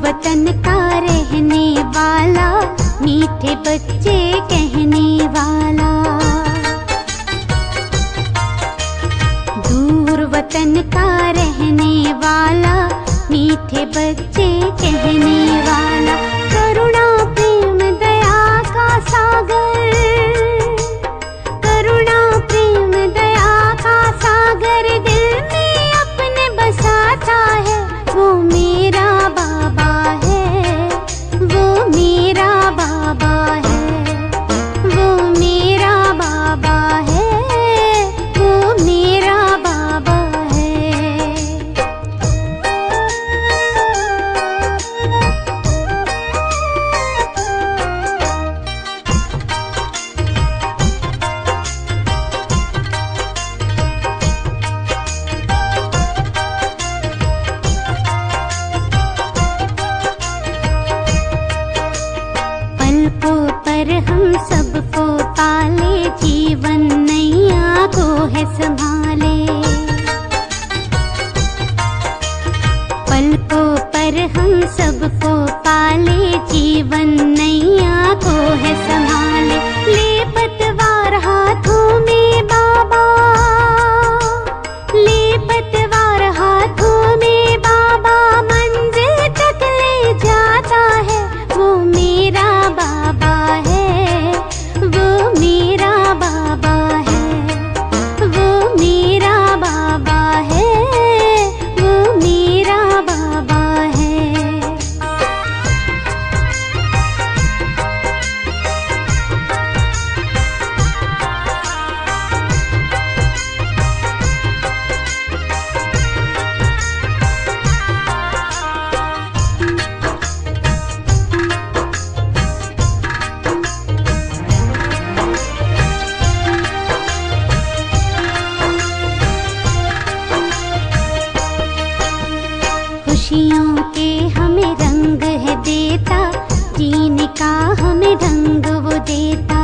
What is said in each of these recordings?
वतन का रहने वाला, मीठे बच्चे कहने वाला। दूर वतन का रहने वाला, मीठे बच्चे कहने वाला। करुणा प्रेम दया का सागर, करुणा प्रेम दया का सागर दिल में अपने बसाता है। वो मेरा बाबा है, वो मेरा बाबा है, वो मेरा बाबा है, वो मेरा बाबा है। पलकों पर हम सबको पाले, जीवन नैया को है संभाले। पलकों पर हम सबको पाले, जीवन नैया को है संभाले। ले पतवार हाथों में बाबा, ले पतवार हाथों में बाबा, मंजिल तक ले जाता है। वो मेरा बाबा है, वो मेरा बाबा है, वो मेरा बाबा है, वो मेरा बाबा है। खुशियों के हमें रंग है देता, जीने का हमें ढंग वो देता।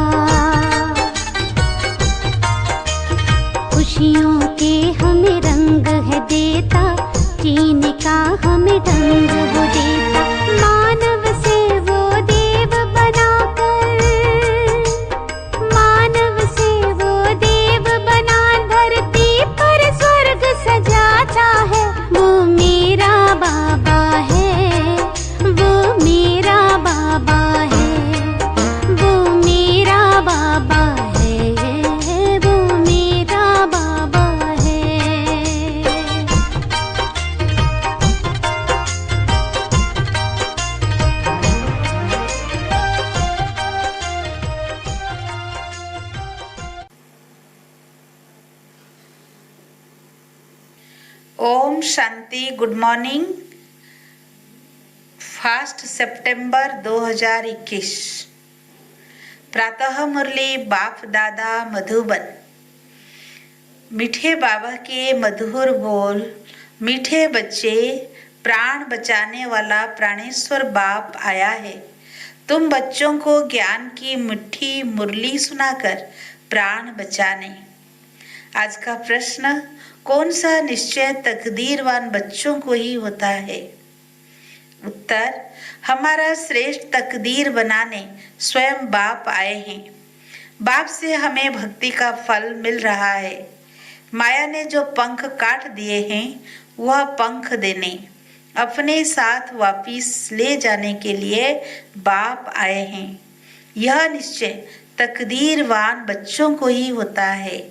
खुशियों के हमें रंग है देता, जीने का हमें ढंग वो देता। मानव से वो देव बनाकर, मानव से वो देव बना धरती पर स्वर्ग सजाता है। वो मेरा बाबा है, वो मेरा बाबा है, वो मेरा बाबा है, वो मेरा बाबा है। ओम शांति। Good morning. 1 सितंबर 2021। प्रातः मुरली बाप दादा मधुबन। मीठे बाबा के मधुर बोल, मीठे बच्चे, प्राण बचाने वाला प्राणेश्वर बाप आया है। तुम बच्चों को ज्ञान की मीठी मुरली सुनाकर प्राण बचाने। आज का प्रश्न, कौन सा निश्चय तकदीरवान बच्चों को ही होता है? उत्तर, हमारा श्रेष्ठ तकदीर बनाने स्वयं बाप आए हैं। बाप से हमें भक्ति का फल मिल रहा है। माया ने जो पंख काट दिए हैं, वह पंख देने, अपने साथ वापिस ले जाने के लिए बाप आए हैं। यह निश्चय तकदीरवान बच्चों को ही होता है।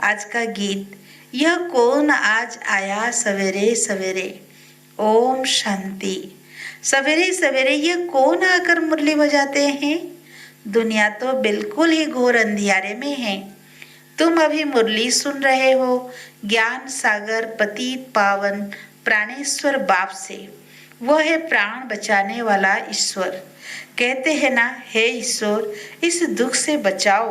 आज का गीत, यह कौन आज आया सवेरे सवेरे। ओम शांति। सवेरे सवेरे यह कौन आकर मुरली बजाते हैं? दुनिया तो बिल्कुल ही घोर अंधियारे में है। तुम अभी मुरली सुन रहे हो ज्ञान सागर पतित पावन प्राणेश्वर बाप से। वह है प्राण बचाने वाला ईश्वर। कहते हैं ना, हे ईश्वर इस दुख से बचाओ।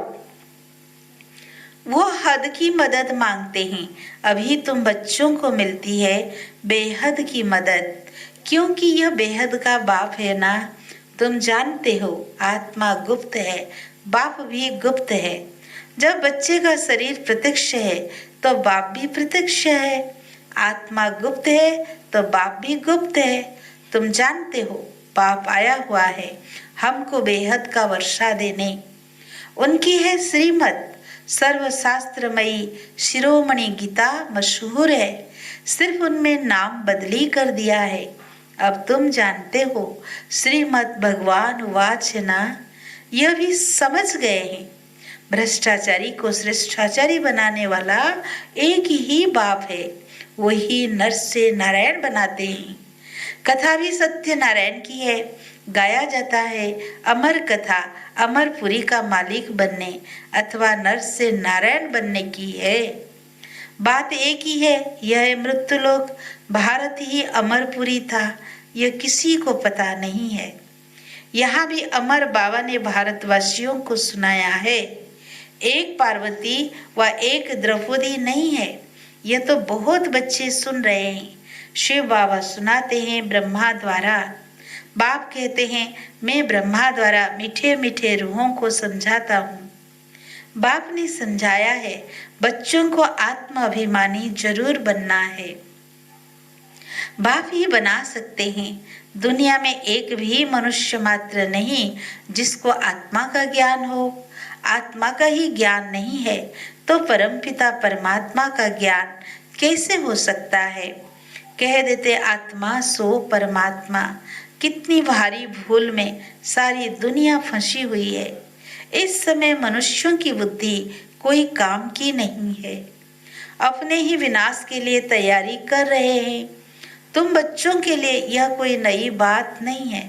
वो हद की मदद मांगते हैं। अभी तुम बच्चों को मिलती है बेहद की मदद, क्योंकि यह बेहद का बाप है ना। तुम जानते हो आत्मा गुप्त है, बाप भी गुप्त है। जब बच्चे का शरीर प्रत्यक्ष है तो बाप भी प्रत्यक्ष है। आत्मा गुप्त है तो बाप भी गुप्त है। तुम जानते हो बाप आया हुआ है हमको बेहद का वर्षा देने। उनकी है श्रीमत सर्वशास्त्रमयी शिरोमणि गीता मशहूर है, सिर्फ उनमें नाम बदली कर दिया है। अब तुम जानते हो श्रीमद भगवान वाच ना, यह भी समझ गए हैं। भ्रष्टाचारी को श्रेष्ठाचारी बनाने वाला एक ही बाप है, वही नर से नारायण बनाते हैं। कथा भी सत्य नारायण की है, गाया जाता है अमर कथा अमरपुरी का मालिक बनने अथवा नर से नारायण बनने की है। बात एक ही है, यह मृत्युलोक भारत ही अमरपुरी था, यह किसी को पता नहीं है। यहाँ भी अमर बाबा ने भारतवासियों को सुनाया है, एक पार्वती व एक द्रौपदी नहीं है। यह तो बहुत बच्चे सुन रहे हैं। शिव बाबा सुनाते हैं ब्रह्मा द्वारा। बाप कहते हैं मैं ब्रह्मा द्वारा मीठे मीठे रूहों को समझाता हूँ। बाप ने समझाया है बच्चों को आत्म अभिमानी जरूर बनना है। बाप ही बना सकते हैं। दुनिया में एक भी मनुष्य मात्र नहीं जिसको आत्मा का ज्ञान हो। आत्मा का ही ज्ञान नहीं है तो परमपिता परमात्मा का ज्ञान कैसे हो सकता है। कह देते आत्मा सो परमात्मा, कितनी भारी भूल में सारी दुनिया फंसी हुई है। इस समय मनुष्यों की बुद्धि कोई काम की नहीं है, अपने ही विनाश के लिए तैयारी कर रहे हैं। तुम बच्चों के लिए यह कोई नई बात नहीं है।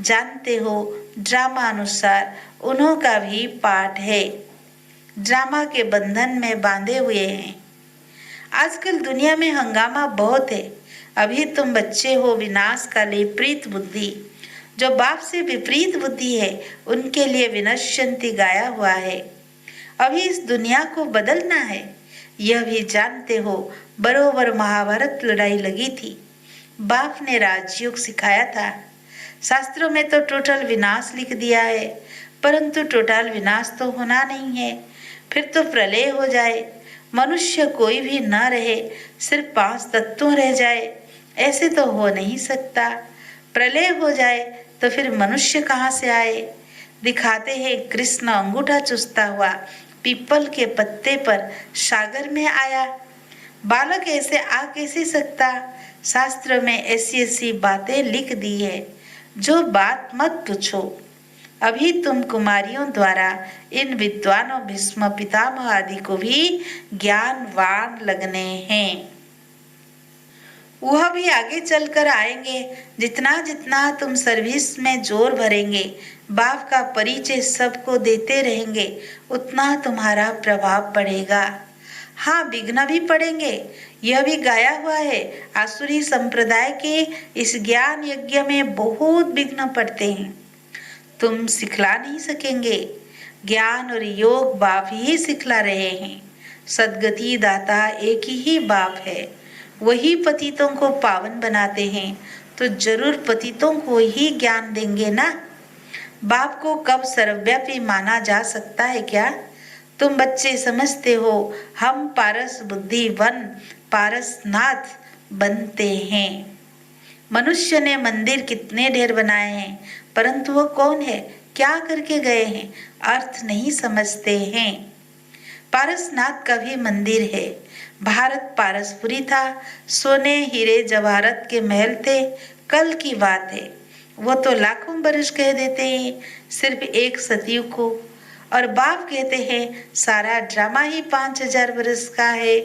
जानते हो ड्रामा अनुसार उन्हों का भी पाठ है, ड्रामा के बंधन में बांधे हुए हैं। आजकल दुनिया में हंगामा बहुत है। अभी तुम बच्चे हो विनाश का विपरीत बुद्धि, जो बाप से विपरीत बुद्धि है उनके लिए विनश्यंती गाया हुआ है। अभी इस दुनिया को बदलना है, यह भी जानते हो। बरोबर महाभारत लड़ाई लगी थी, बाप ने राजयोग सिखाया था। शास्त्रों में तो टोटल विनाश लिख दिया है, परंतु टोटल विनाश तो होना नहीं है। फिर तो प्रलय हो जाए, मनुष्य कोई भी न रहे, सिर्फ 5 तत्व रह जाए, ऐसे तो हो नहीं सकता। प्रलय हो जाए तो फिर मनुष्य कहाँ से आए। दिखाते हैं कृष्ण अंगूठा चूसता हुआ पीपल के पत्ते पर सागर में आया। बालक ऐसे आ कैसे सकता। शास्त्र में ऐसी ऐसी बातें लिख दी है, जो बात मत पूछो। अभी तुम कुमारियों द्वारा इन विद्वानों भीष्म पितामह आदि को भी ज्ञानवान लगने हैं। वह भी आगे चलकर आएंगे। जितना जितना तुम सर्विस में जोर भरेंगे, बाप का परिचय सबको देते रहेंगे, उतना तुम्हारा प्रभाव पड़ेगा। हाँ, विघ्न भी पड़ेंगे, यह भी गाया हुआ है। आसुरी संप्रदाय के इस ज्ञान यज्ञ में बहुत विघ्न पड़ते हैं, तुम सिखला नहीं सकेंगे। ज्ञान और योग बाप ही सिखला रहे हैं। सदगति दाता एक ही बाप है, वही पतितों को पावन बनाते हैं, तो जरूर पतितों को ही ज्ञान देंगे ना। बाप को कब सर्वव्यापी माना जा सकता है क्या। तुम बच्चे समझते हो हम पारस बुद्धिवन पारसनाथ बनते हैं। मनुष्य ने मंदिर कितने ढेर बनाए हैं, परंतु वो कौन है, क्या करके गए हैं, अर्थ नहीं समझते हैं। पारसनाथ का भी मंदिर है। भारत पारसपुरी था, सोने हीरे जवाहरत के महल थे। कल की बात है, वो तो लाखों बरस कह देते हैं सिर्फ एक सतयुग को, और बाप कहते हैं सारा ड्रामा ही 5000 बरस का है।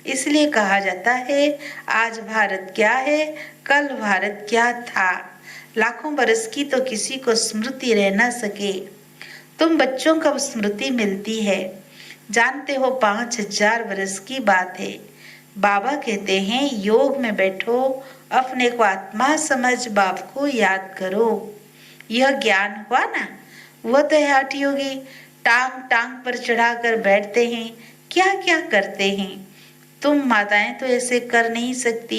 इसलिए कहा जाता है आज भारत क्या है, कल भारत क्या था। लाखों बरस की तो किसी को स्मृति रह न सके। तुम बच्चों को स्मृति मिलती है, जानते हो 5000 बरस की बात है। बाबा कहते हैं योग में बैठो, अपने को आत्मा समझ बाप को याद करो। यह ज्ञान हुआ ना। वो तो है हठ योगी, टांग टांग पर चढ़ाकर बैठते हैं, क्या क्या करते हैं। तुम माताएं तो ऐसे कर नहीं सकती,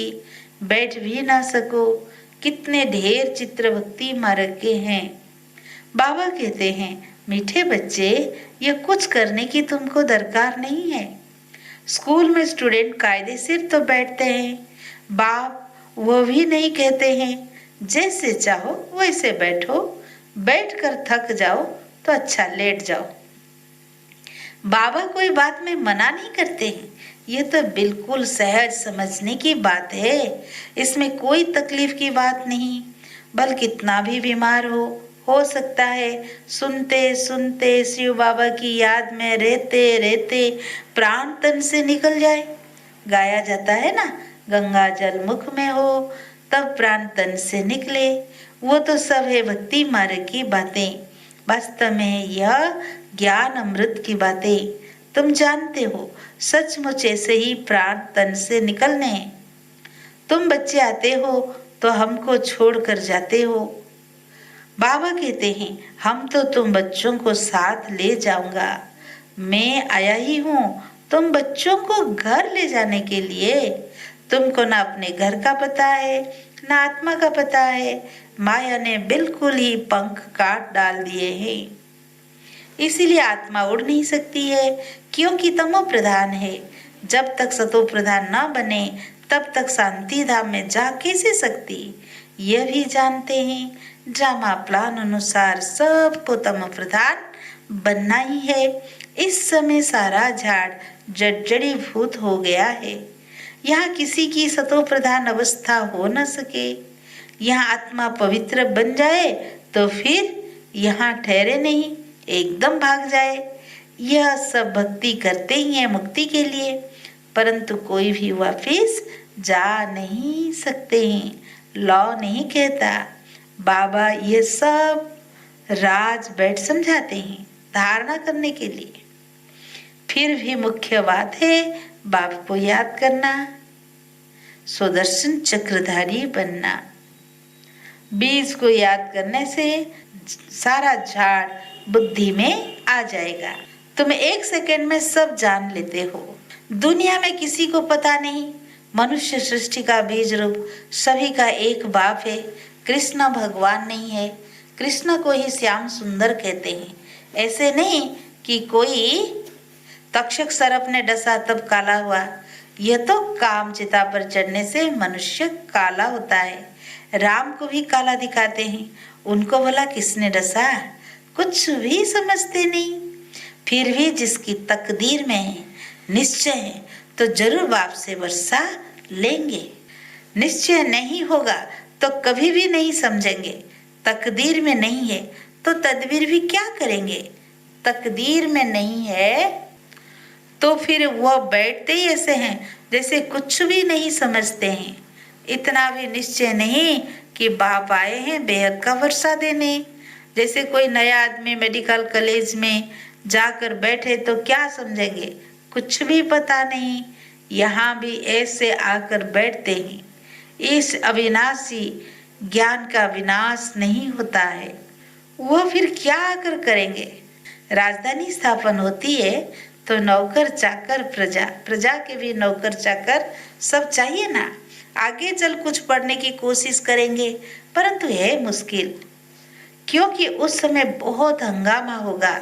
बैठ भी ना सको। कितने ढेर चित्र भक्ति मार्ग के हैं। बाबा कहते हैं मीठे बच्चे, यह कुछ करने की तुमको दरकार नहीं है। स्कूल में स्टूडेंट कायदे से तो बैठते हैं, बाप वो भी नहीं कहते हैं जैसे चाहो वैसे बैठो, बैठकर थक जाओ तो अच्छा लेट जाओ। बाबा कोई बात में मना नहीं करते हैं, ये तो बिल्कुल सहज समझने की बात है। इसमें कोई तकलीफ की बात नहीं। भले कितना भी बीमार हो सकता है, सुनते सुनते शिव बाबा की याद में रहते रहते प्राण तन से निकल जाए। गाया जाता है ना, गंगा जल मुख में हो तब प्राण तन से निकले। वो तो सब है भक्ति मार्ग की बातें। वास्तव में यह ज्ञान अमृत की बातें। तुम जानते हो सचमुच ऐसे ही प्राण तन से निकलने हैं। तुम बच्चे आते हो तो हमको छोड़कर जाते हो। बाबा कहते हैं हम तो तुम बच्चों को साथ ले जाऊंगा। मैं आया ही हूँ तुम बच्चों को घर ले जाने के लिए। तुमको ना अपने घर का पता है ना आत्मा का पता है। माया ने बिल्कुल ही पंख काट डाल दिए हैं, इसीलिए आत्मा उड़ नहीं सकती है, क्योंकि तमो प्रधान है। जब तक सतो प्रधान न बने तब तक शांति धाम में जा कैसे सकती। यह भी जानते हैं ड्रामा प्लान अनुसार सबको तम प्रधान बनना ही है। इस समय सारा झाड़ जड़ी भूत हो गया है। यहाँ किसी की सतो प्रधान अवस्था हो न सके। यहाँ आत्मा पवित्र बन जाए तो फिर यहाँ ठहरे नहीं, एकदम भाग जाए। यह सब भक्ति करते ही है मुक्ति के लिए, परंतु कोई भी वापिस जा नहीं सकते हैं। लॉ नहीं कहता। बाबा ये सब राज बैठ समझाते हैं धारणा करने के लिए। फिर भी मुख्य बात है बाप को याद करना, सुदर्शन चक्रधारी बनना। बीज को याद करने से सारा झाड़ बुद्धि में आ जाएगा। तुम एक सेकंड में सब जान लेते हो। दुनिया में किसी को पता नहीं, मनुष्य सृष्टि का बीज रूप सभी का एक बाप है। कृष्ण भगवान नहीं है। कृष्ण को ही श्याम सुंदर कहते हैं। ऐसे नहीं कि कोई तक्षक सर्प ने डसा तब काला हुआ। यह तो काम चिता पर चढ़ने से मनुष्य काला होता है। राम को भी काला दिखाते हैं, उनको भला किसने डसा, कुछ भी समझते नहीं। फिर भी जिसकी तकदीर में है, निश्चय है, तो जरूर बाप से वर्षा लेंगे। निश्चय नहीं होगा तो कभी भी नहीं समझेंगे। तकदीर में नहीं है तो तदबीर भी क्या करेंगे। तकदीर में नहीं है तो फिर वह बैठते ही ऐसे हैं जैसे कुछ भी नहीं समझते हैं। इतना भी निश्चय नहीं कि बाप आए हैं बेहद का वर्षा देने। जैसे कोई नया आदमी मेडिकल कॉलेज में जाकर बैठे तो क्या समझेंगे, कुछ भी पता नहीं। यहाँ भी ऐसे आकर बैठते हैं। इस अविनाशी ज्ञान का विनाश नहीं होता है। वह फिर क्या आकर करेंगे। राजधानी स्थापन होती है तो नौकर चाकर प्रजा, प्रजा के भी नौकर चाकर सब चाहिए ना। आगे चल कुछ पढ़ने की कोशिश करेंगे, परंतु है मुश्किल, क्योंकि उस समय बहुत हंगामा होगा।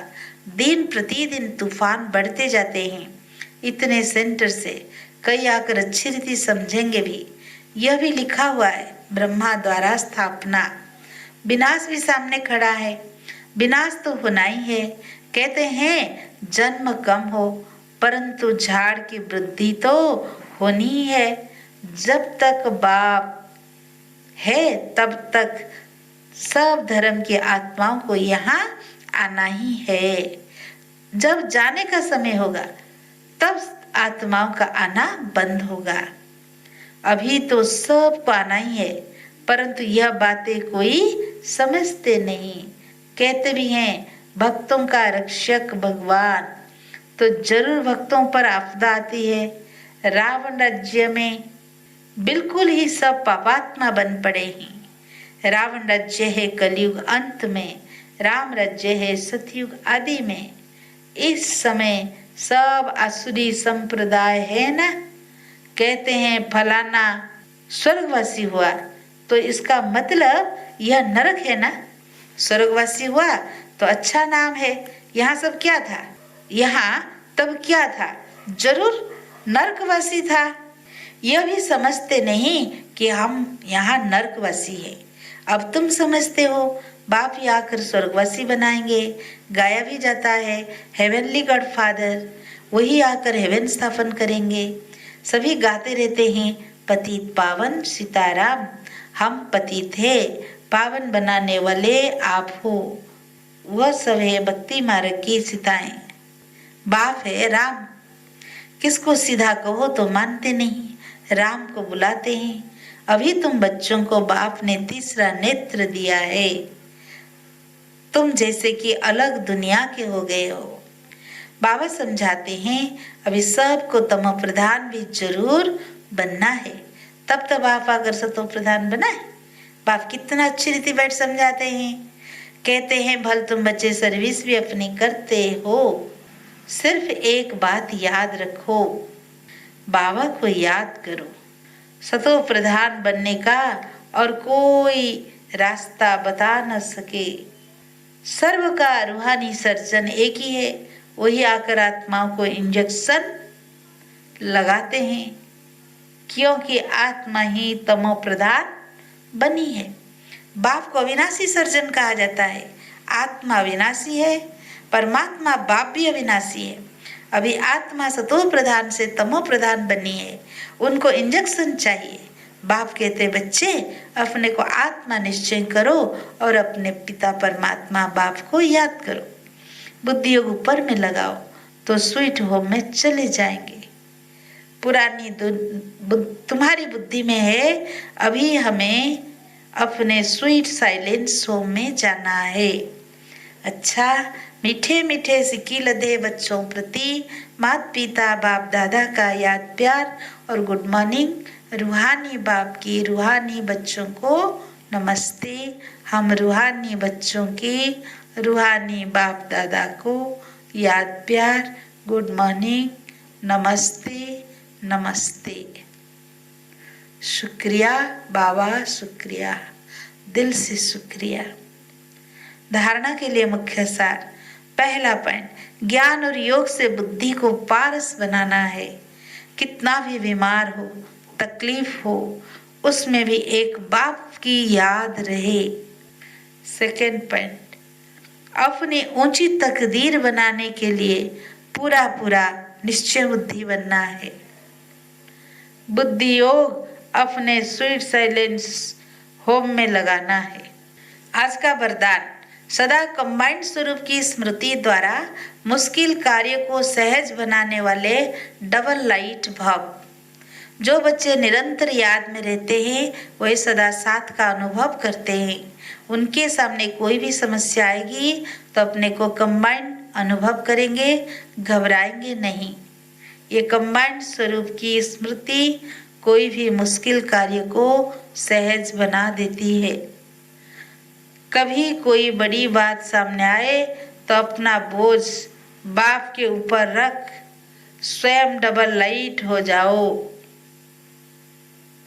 दिन प्रतिदिन तूफान बढ़ते जाते हैं। इतने सेंटर से कई आकर अच्छी रीति समझेंगे भी। यह भी लिखा हुआ है ब्रह्मा द्वारा स्थापना। विनाश भी सामने खड़ा है। विनाश तो होना ही है। कहते हैं जन्म कम हो परंतु झाड़ की वृद्धि तो होनी ही है। जब तक बाप है तब तक सब धर्म की आत्माओं को यहाँ आना ही है। जब जाने का समय होगा तब आत्माओं का आना बंद होगा। अभी तो सबको आना ही है, परंतु यह बातें कोई समझते नहीं। कहते भी हैं भक्तों का रक्षक भगवान, तो जरूर भक्तों पर आपदा आती है। रावण राज्य में बिल्कुल ही सब पापात्मा बन पड़े हैं। रावण राज्य है कलयुग अंत में, राम राज्य है सतयुग आदि में। इस समय सब आसुरी संप्रदाय है ना। कहते हैं फलाना स्वर्गवासी हुआ तो इसका मतलब यह नरक है ना। स्वर्गवासी हुआ तो अच्छा नाम है। यहाँ सब क्या था, यहाँ तब क्या था, जरूर नरकवासी था। यह भी समझते नहीं कि हम यहाँ नरकवासी है। अब तुम समझते हो बाप ही आकर स्वर्गवासी बनाएंगे। गाया भी जाता है हेवनली गॉड फादर, वही आकर हेवन स्थापन करेंगे। सभी गाते रहते हैं पतित पावन सीताराम, हम पतित है, पावन बनाने वाले आप हो। वह सब है भक्ति मार्ग की सीताएं। बाप है राम, किसको सीधा कहो तो मानते नहीं, राम को बुलाते हैं। अभी तुम बच्चों को बाप ने तीसरा नेत्र दिया है, तुम जैसे कि अलग दुनिया के हो गए हो। बाबा समझाते हैं अभी सबको तमो प्रधान भी जरूर बनना है, तब तो बाप आकर सतो प्रधान बनाए। बाप कितना अच्छी रीति बैठ समझाते हैं। कहते हैं भल तुम बच्चे सर्विस भी अपनी करते हो, सिर्फ एक बात याद रखो, बाबा को याद करो। सतो प्रधान बनने का और कोई रास्ता बता न सके। सर्व का रूहानी सर्जन एक ही है, वही आकर आत्माओं को इंजेक्शन लगाते हैं, क्योंकि आत्मा ही तमो प्रधान बनी है। बाप को अविनाशी सर्जन कहा जाता है। आत्मा अविनाशी है, परमात्मा बाप भी अविनाशी है। अभी आत्मा सतो प्रधान से तमो प्रधान बनी है, उनको इंजेक्शन चाहिए। बाप कहते बच्चे अपने को आत्मा निश्चय करो और अपने पिता परमात्मा बाप को याद करो। बुद्धि योग ऊपर में लगाओ तो स्वीट होम में चले जाएंगे। पुरानी तुम्हारी बुद्धि में है, अभी हमें अपने स्वीट साइलेंस होम में जाना है। अच्छा, मीठे मीठे सिक्की लदे बच्चों प्रति माता पिता बाप दादा का याद प्यार और गुड मॉर्निंग। रूहानी बाप की रूहानी बच्चों को नमस्ते। हम रूहानी बच्चों की रूहानी बाप दादा को याद प्यार, गुड मॉर्निंग, नमस्ते नमस्ते। शुक्रिया बाबा, शुक्रिया, दिल से शुक्रिया। धारणा के लिए मुख्य सार। पहला पॉइंट, ज्ञान और योग से बुद्धि को पारस बनाना है। कितना भी बीमार हो, तकलीफ हो, उसमें भी एक बाप की याद रहे। सेकेंड पॉइंट, अपनी ऊंची तकदीर बनाने के लिए पूरा पूरा निश्चय बुद्धि बनना है। बुद्धि योग अपने स्वीट साइलेंस होम में लगाना है। आज का वरदान, सदा कंबाइंड स्वरूप की स्मृति द्वारा मुश्किल कार्य को सहज बनाने वाले डबल लाइट भाव। जो बच्चे निरंतर याद में रहते हैं वही सदा साथ का अनुभव करते हैं। उनके सामने कोई भी समस्या आएगी तो अपने को कंबाइंड अनुभव करेंगे, घबराएंगे नहीं। ये कंबाइंड स्वरूप की स्मृति कोई भी मुश्किल कार्य को सहज बना देती है। कभी कोई बड़ी बात सामने आए तो अपना बोझ बाप के ऊपर रख स्वयं डबल लाइट हो जाओ,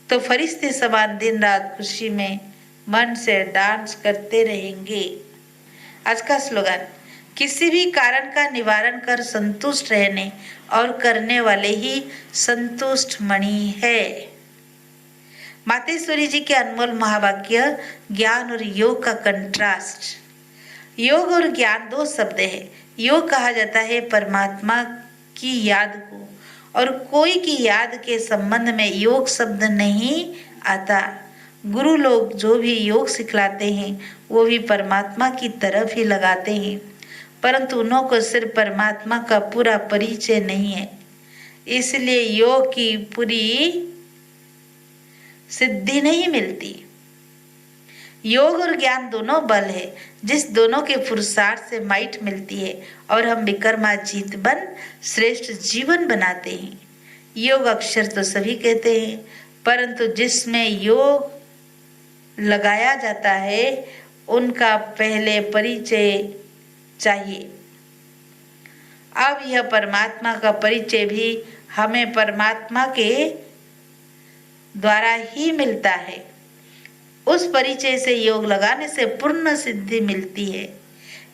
तो फरिश्ते समान दिन रात खुशी में मन से डांस करते रहेंगे। आज का स्लोगन, किसी भी कारण का निवारण कर संतुष्ट रहने और करने वाले ही संतुष्ट मणि है। मातेश्वरी जी के अनमोल महावाक्य ज्ञान और योग का कंट्रास्ट। योग और ज्ञान दो शब्द है। योग कहा जाता है परमात्मा की याद को, और कोई की याद के संबंध में योग शब्द नहीं आता। गुरु लोग जो भी योग सिखलाते हैं वो भी परमात्मा की तरफ ही लगाते हैं, परंतु उन्हों को सिर्फ परमात्मा का पूरा परिचय नहीं है, इसलिए योग की पूरी सिद्धि नहीं मिलती। योग और ज्ञान दोनों बल है, जिस दोनों के पुरुषार्थ से माइट मिलती है और हम विक्रमाजीत बन श्रेष्ठ जीवन बनाते हैं। योग अक्षर तो सभी कहते हैं, परंतु जिसमें योग लगाया जाता है उनका पहले परिचय चाहिए। अब यह परमात्मा का परिचय भी हमें परमात्मा के द्वारा ही मिलता है। उस परिचय से योग लगाने से पूर्ण सिद्धि मिलती है।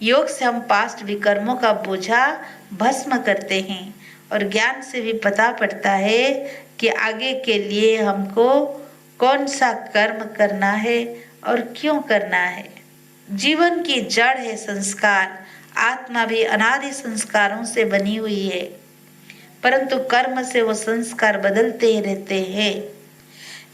योग से हम पास्ट विकर्मों का बोझा भस्म करते हैं और ज्ञान से भी पता पड़ता है कि आगे के लिए हमको कौन सा कर्म करना है और क्यों करना है। जीवन की जड़ है संस्कार। आत्मा भी अनादि संस्कारों से बनी हुई है, परंतु कर्म से वो संस्कार बदलते ही रहते हैं।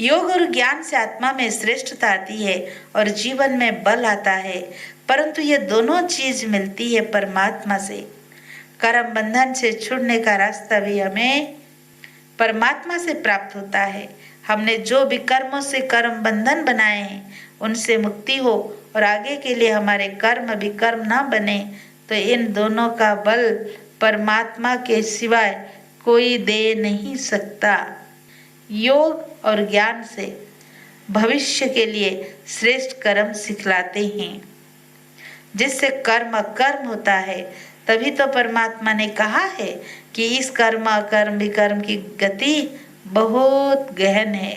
योग और ज्ञान से आत्मा में श्रेष्ठता आती है और जीवन में बल आता है, परंतु ये दोनों चीज मिलती है परमात्मा से। कर्म बंधन से छुड़ने का रास्ता भी हमें परमात्मा से प्राप्त होता है। हमने जो भी कर्मों से कर्म बंधन बनाए हैं उनसे मुक्ति हो और आगे के लिए हमारे कर्म भी कर्म ना बने, तो इन दोनों का बल परमात्मा के सिवाय कोई दे नहीं सकता। योग और ज्ञान से भविष्य के लिए श्रेष्ठ कर्म सिखलाते हैं, जिससे कर्म कर्म होता है। तभी तो परमात्मा ने कहा है कि इस कर्म अकर्म विकर्म की गति बहुत गहन है।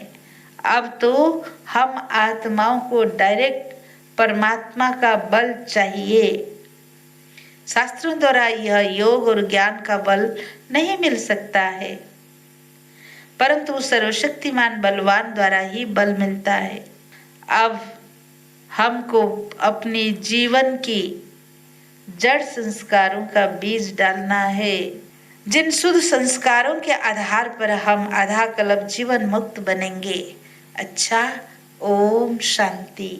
अब तो हम आत्माओं को डायरेक्ट परमात्मा का बल चाहिए। शास्त्रों द्वारा यह योग और ज्ञान का बल नहीं मिल सकता है, परंतु सर्वशक्तिमान बलवान द्वारा ही बल मिलता है। अब हमको अपनी जीवन की जड़ संस्कारों का बीज डालना है, जिन शुद्ध संस्कारों के आधार पर हम आधा कल्प जीवन मुक्त बनेंगे। अच्छा, ओम शांति।